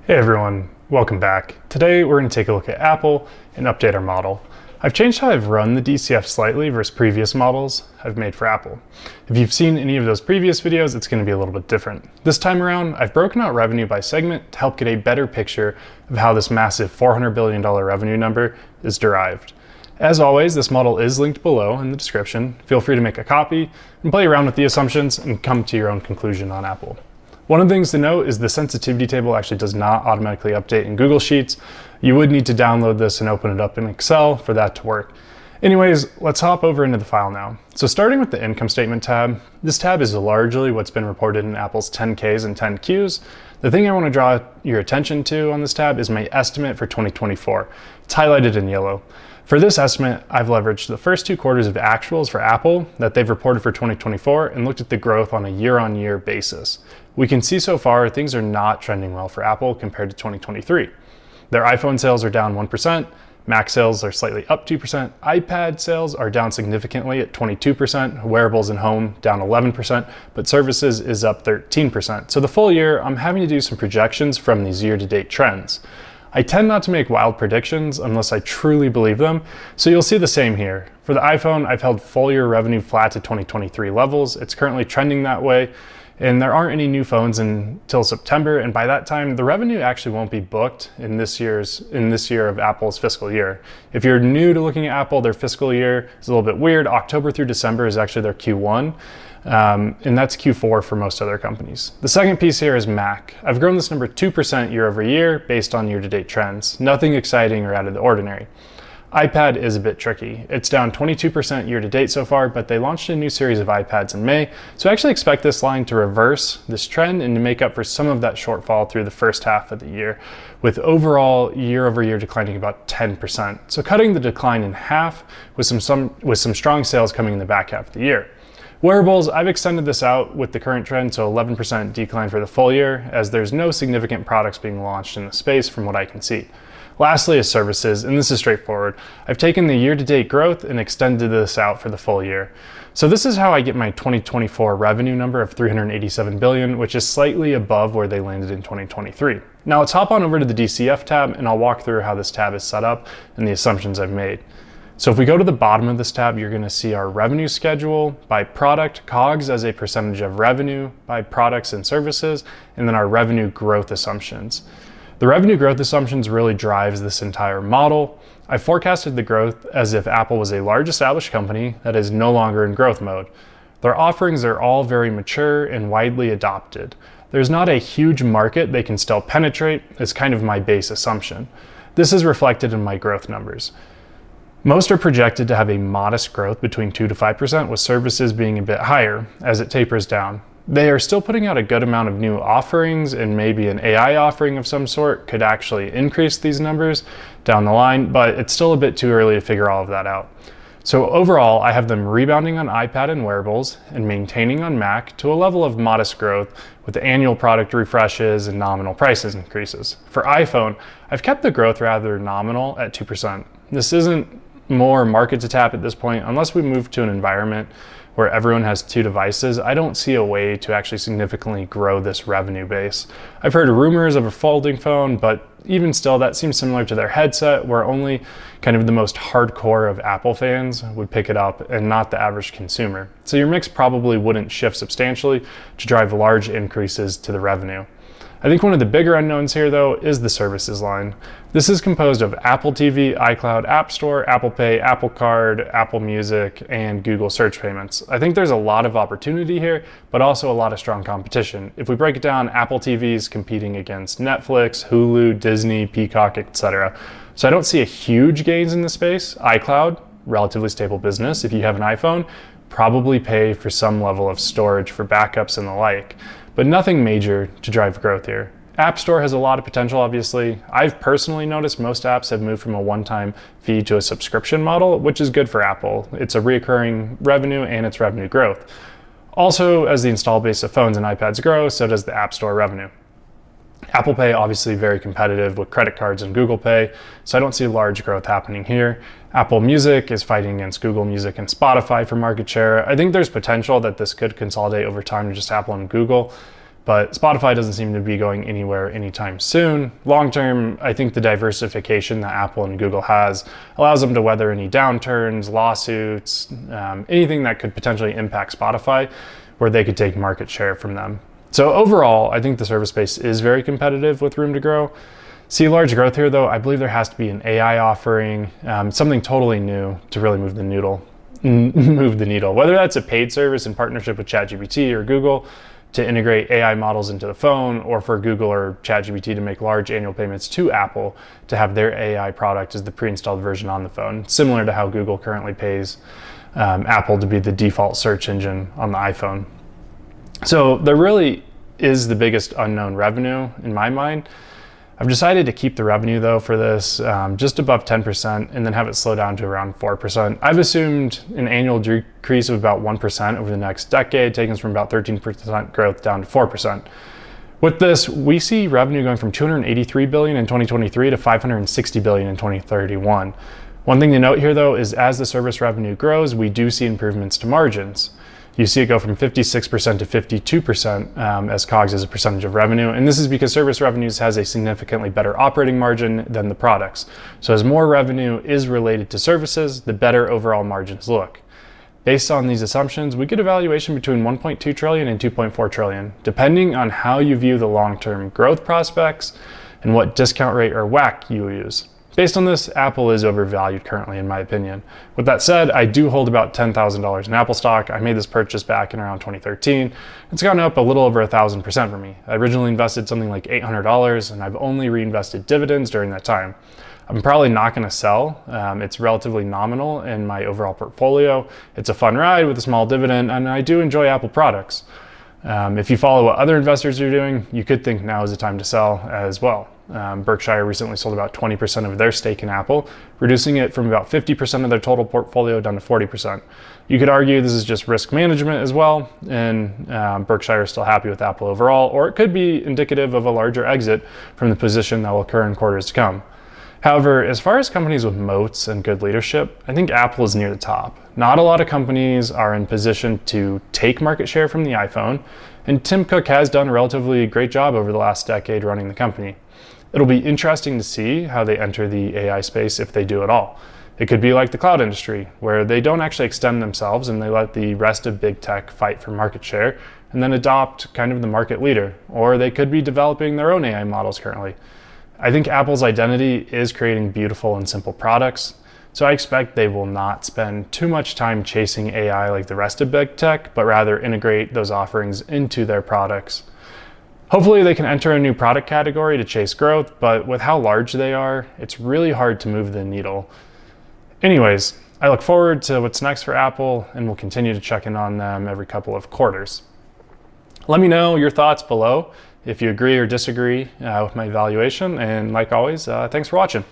Hey everyone, welcome back. Today we're going to take a look at Apple and update our model. I've changed how I've run the DCF slightly versus previous models I've made for Apple. If you've seen any of those previous videos, it's going to be a little bit different. This time around, I've broken out revenue by segment to help get a better picture of how this massive $400 billion revenue number is derived. As always, this model is linked below in the description. Feel free to make a copy and play around with the assumptions and come to your own conclusion on Apple. One of the things to note is the sensitivity table actually does not automatically update in Google Sheets. You would need to download this and open it up in Excel for that to work. Anyways, let's hop over into the file now. So starting with the income statement tab, this tab is largely what's been reported in Apple's 10Ks and 10Qs. The thing I want to draw your attention to on this tab is my estimate for 2024. It's highlighted in yellow. For this estimate, I've leveraged the first 2 quarters of actuals for Apple that they've reported for 2024 and looked at the growth on a year-on-year basis. We can see so far things are not trending well for Apple compared to 2023. Their iPhone sales are down 1%, Mac sales are slightly up 2%, iPad sales are down significantly at 22%, wearables and home down 11%, but services is up 13%. So the full year, I'm having to do some projections from these year-to-date trends. I tend not to make wild predictions unless I truly believe them, so you'll see the same here. For the iPhone, I've held full year revenue flat to 2023 levels. It's currently trending that way, and there aren't any new phones until September, and by that time, the revenue actually won't be booked in this year of Apple's fiscal year. If you're new to looking at Apple, their fiscal year is a little bit weird. October through December is actually their Q1. And that's Q4 for most other companies. The second piece here is Mac. I've grown this number 2% year over year based on year-to-date trends. Nothing exciting or out of the ordinary. iPad is a bit tricky. It's down 22% year-to-date so far, but they launched a new series of iPads in May, so I actually expect this line to reverse this trend and to make up for some of that shortfall through the first half of the year, with overall year-over-year declining about 10%. So cutting the decline in half with some strong sales coming in the back half of the year. Wearables, I've extended this out with the current trend to 11% decline for the full year, as there's no significant products being launched in the space from what I can see. Lastly is services, and this is straightforward. I've taken the year-to-date growth and extended this out for the full year. So this is how I get my 2024 revenue number of $387 billion, which is slightly above where they landed in 2023. Now let's hop on over to the DCF tab, and I'll walk through how this tab is set up and the assumptions I've made. So if we go to the bottom of this tab, you're going to see our revenue schedule by product, COGS as a percentage of revenue by products and services, and then our revenue growth assumptions. The revenue growth assumptions really drives this entire model. I forecasted the growth as if Apple was a large established company that is no longer in growth mode. Their offerings are all very mature and widely adopted. There's not a huge market they can still penetrate, is kind of my base assumption. This is reflected in my growth numbers. Most are projected to have a modest growth between 2 to 5%, with services being a bit higher as it tapers down. They are still putting out a good amount of new offerings, and maybe an AI offering of some sort could actually increase these numbers down the line, but it's still a bit too early to figure all of that out. So overall, I have them rebounding on iPad and wearables and maintaining on Mac to a level of modest growth with the annual product refreshes and nominal prices increases. For iPhone, I've kept the growth rather nominal at 2%. This isn't more market to tap at this point. Unless we move to an environment where everyone has 2 devices, I don't see a way to actually significantly grow this revenue base. I've heard rumors of a folding phone, but even still, that seems similar to their headset, where only kind of the most hardcore of Apple fans would pick it up and not the average consumer. So your mix probably wouldn't shift substantially to drive large increases to the revenue. I think one of the bigger unknowns here, though, is the services line. This is composed of Apple TV, iCloud, App Store, Apple Pay, Apple Card, Apple Music, and Google Search payments. I think there's a lot of opportunity here, but also a lot of strong competition. If we break it down, Apple TV is competing against Netflix, Hulu, Disney, Peacock, etc. So I don't see a huge gains in this space. iCloud, relatively stable business. If you have an iPhone, probably pay for some level of storage for backups and the like, but nothing major to drive growth here. App Store has a lot of potential, obviously. I've personally noticed most apps have moved from a one-time fee to a subscription model, which is good for Apple. It's a recurring revenue and it's revenue growth. Also, as the install base of phones and iPads grow, so does the App Store revenue. Apple Pay, obviously very competitive with credit cards and Google Pay, so I don't see large growth happening here. Apple Music is fighting against Google Music and Spotify for market share. I think there's potential that this could consolidate over time to just Apple and Google, But Spotify doesn't seem to be going anywhere anytime soon. Long term, I think the diversification that Apple and Google has allows them to weather any downturns, lawsuits, anything that could potentially impact Spotify, where they could take market share from them. So overall, I think the service space is very competitive with room to grow. See large growth here though, I believe there has to be an AI offering, something totally new to really move the needle. Whether that's a paid service in partnership with ChatGPT or Google to integrate AI models into the phone, or for Google or ChatGPT to make large annual payments to Apple to have their AI product as the pre-installed version on the phone, similar to how Google currently pays Apple to be the default search engine on the iPhone. So there really is the biggest unknown revenue in my mind. I've decided to keep the revenue though for this just above 10% and then have it slow down to around 4%. I've assumed an annual decrease of about 1% over the next decade, taking us from about 13% growth down to 4%. With this, we see revenue going from $283 billion in 2023 to $560 billion in 2031. One thing to note here though is as the service revenue grows, we do see improvements to margins. You see it go from 56% to 52% as COGS as a percentage of revenue. And this is because service revenues has a significantly better operating margin than the products. So as more revenue is related to services, the better overall margins look. Based on these assumptions, we get a valuation between 1.2 trillion and 2.4 trillion, depending on how you view the long-term growth prospects and what discount rate or WACC you use. Based on this, Apple is overvalued currently, in my opinion. With that said, I do hold about $10,000 in Apple stock. I made this purchase back in around 2013. It's gone up a little over 1,000% for me. I originally invested something like $800, and I've only reinvested dividends during that time. I'm probably not going to sell. It's relatively nominal in my overall portfolio. It's a fun ride with a small dividend, and I do enjoy Apple products. If you follow what other investors are doing, you could think now is the time to sell as well. Berkshire recently sold about 20% of their stake in Apple, reducing it from about 50% of their total portfolio down to 40%. You could argue this is just risk management as well, and Berkshire is still happy with Apple overall, or it could be indicative of a larger exit from the position that will occur in quarters to come. However, as far as companies with moats and good leadership, I think Apple is near the top. Not a lot of companies are in position to take market share from the iPhone, and Tim Cook has done a relatively great job over the last decade running the company. It'll be interesting to see how they enter the AI space if they do at all. It could be like the cloud industry, where they don't actually extend themselves and they let the rest of big tech fight for market share and then adopt kind of the market leader. Or they could be developing their own AI models currently. I think Apple's identity is creating beautiful and simple products, so I expect they will not spend too much time chasing AI like the rest of big tech, but rather integrate those offerings into their products. Hopefully they can enter a new product category to chase growth, but with how large they are, it's really hard to move the needle. Anyways, I look forward to what's next for Apple, and we'll continue to check in on them every couple of quarters. Let me know your thoughts below if you agree or disagree with my evaluation, and like always, thanks for watching.